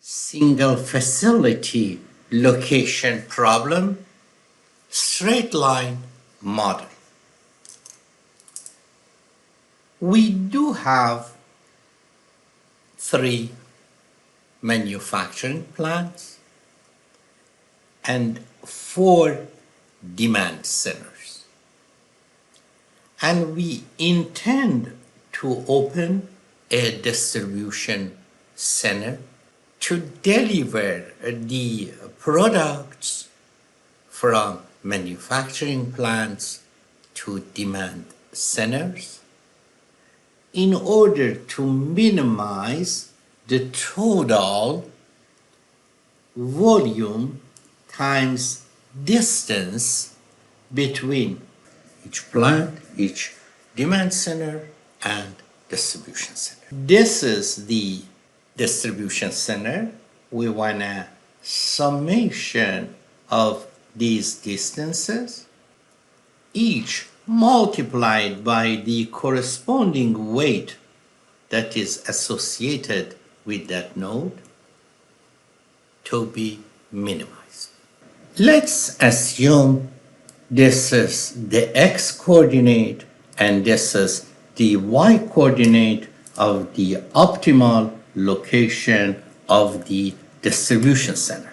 single facility location problem straight line model. We do have 3 manufacturing plants and 4 demand centers. And we intend to open a distribution center to deliver the products from manufacturing plants to demand centers in order to minimize the total volume times distance between each plant, each demand center, and distribution center. This is the distribution center. We want a summation of these distances, each multiplied by the corresponding weight that is associated with that node to be minimized. Let's assume this is the x coordinate and this is the y coordinate of the optimal location of the distribution center.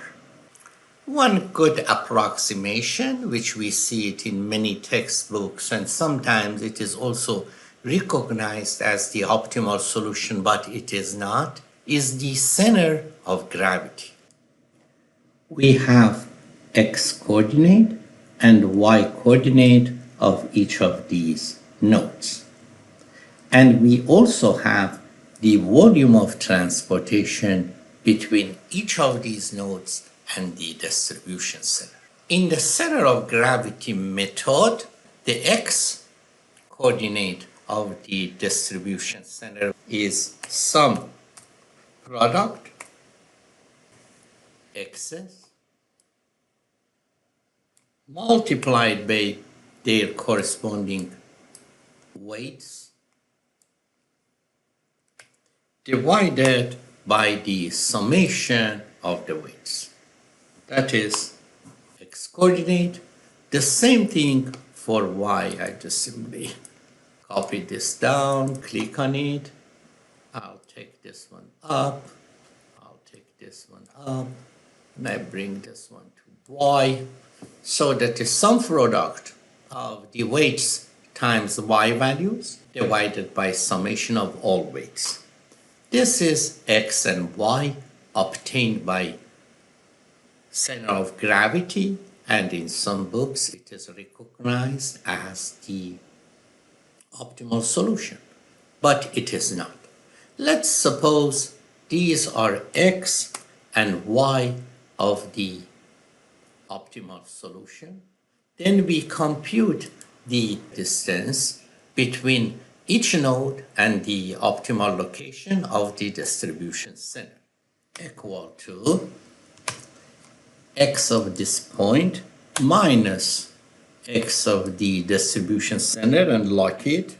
One good approximation, which we see it in many textbooks and sometimes it is also recognized as the optimal solution, but it is not, is the center of gravity. We have x coordinate and y coordinate of each of these nodes. And we also have the volume of transportation between each of these nodes and the distribution center. In the center of gravity method, the x coordinate of the distribution center is some product x's multiplied by their corresponding weights divided by the summation of the weights. That is x coordinate. The same thing for y. I just simply copy this down, click on it. I'll take this one up. I'll take this one up. And I bring this one to y. So that the sum product of the weights times y values divided by summation of all weights. This is x and y obtained by center of gravity, and in some books it is recognized as the optimal solution, but it is not. Let's suppose these are x and y of the optimal solution. Then we compute the distance between each node and the optimal location of the distribution center, equal to x of this point minus x of the distribution center and log it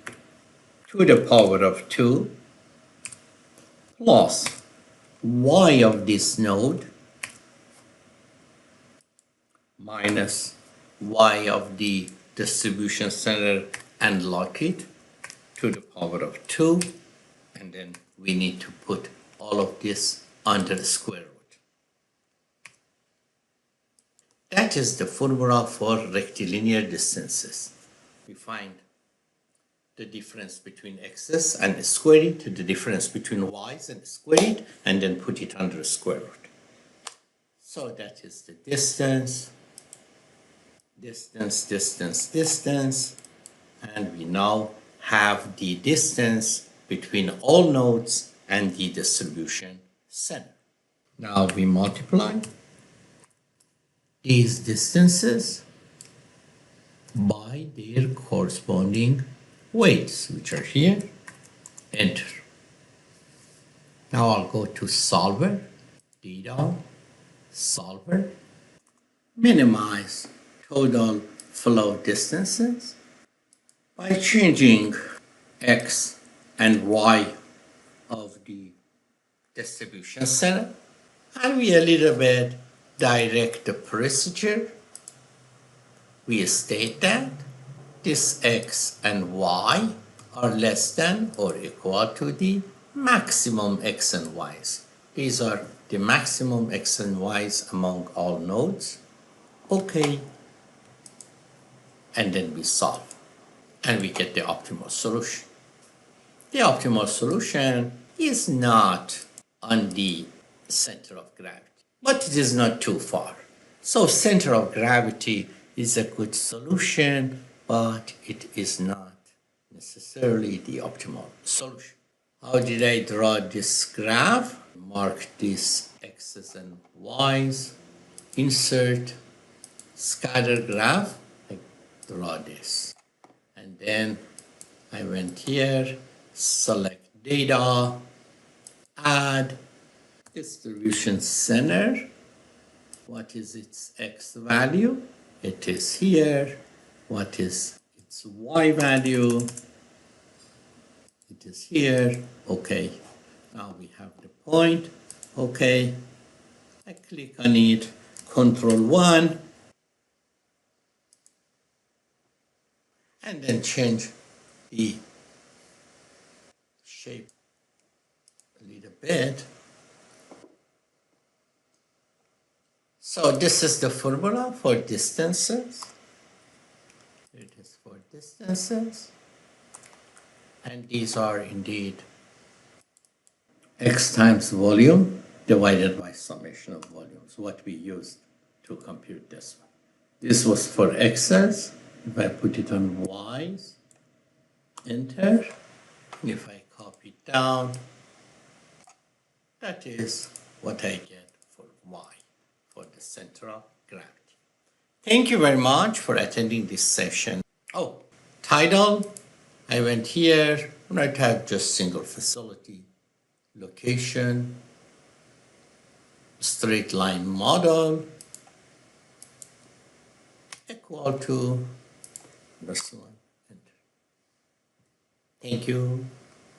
to the power of 2 plus y of this node minus y of the distribution center and log it to the power of 2, and then we need to put all of this under the square root. That is the formula for rectilinear distances. We find the difference between x's and square it, the difference between y's and square it, and then put it under the square root. So that is the distance, distance, distance, distance, and we now have the distance between all nodes and the distribution center. Now we multiply these distances by their corresponding weights, which are here. Enter. Now I'll go to solver, data, solver, minimize total flow distances by changing x and y of the distribution center and we a little bit direct the procedure. We state that this x and y are less than or equal to the maximum x and y's. These are the maximum x and y's among all nodes. Okay. And then we solve and we get the optimal solution. The optimal solution is not on the center of gravity, but it is not too far. So center of gravity is a good solution, but it is not necessarily the optimal solution. How did I draw this graph? Mark these x's and y's, insert scatter graph, I draw this. And then I went here, select data, add distribution center. What is its x value? It is here. What is its y value? It is here. Okay. Now we have the point. Okay. I click on it. Control 1. And then change the shape a little bit. So this is the formula for distances. It is for distances. And these are indeed x times volume divided by summation of volumes, what we used to compute this one. This was for x's. If I put it on y's, enter. And if I copy it down, that is what I get for y, for the center of gravity. Thank you very much for attending this session. Oh, title, I went here and I typed just single facility, location, straight line model, equal to this one. Enter. Thank you.